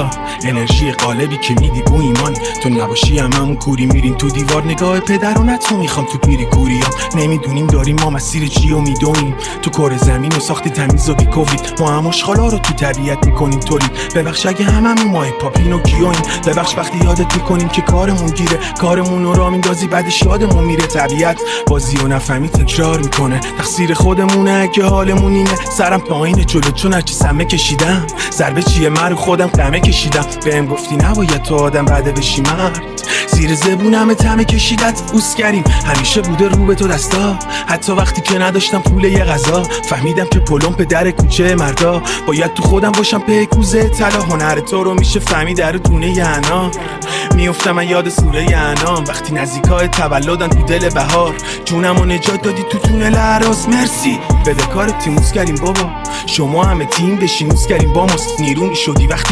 فردا. انرژی قالبی که میدی بو ایمان، تو نباشی هممون کوری میریم تو دیوار. نگاه پدرانت رو میخوام تو پیری کوری ها. نمیدونیم داریم ما مسیر چی و میدونیم. تو کره زمین و ساختی تمیز و بی کووید، ما هم اشغالا رو تو طبیعت میکنیم تولید. ببخش اگه هممون ماه پاپین و گیایم، ببخش وقتی یادت میکنیم که کارمون گیره. کارمون رو راه میندازی بعدش یادمون میره. طبیعت بازی و نفهمی تکرار میکنه، تقصیر خودمونه اگه حالمون اینه. سرم پایینه جلو چون هرچی سمه کشیدم، ضربه چیه من رو خودم قمه کشیدم. بهم گفتی نباید تو آدم بده بشی مرد، زیر زبونم تمه کشیدت اوسکریم. همیشه بوده رو به تو دستا، حتی وقتی که نداشتم پول یه غذا. فهمیدم که پلم به در کوچه مردا، باید تو خودم باشم پیکوزه طلا. هنر تو رو میشه فهمید در دونه ی انا. میافتم من یاد سوره انام، وقتی نزدیکای تولدن تو دل بهار. جونمو نجات دادی تو تونل اراس، مرسی. بدهکار تیموس کردیم بابا، شما همه تیم بشینوس کردیم با ماست. نیرونی شدی وقتی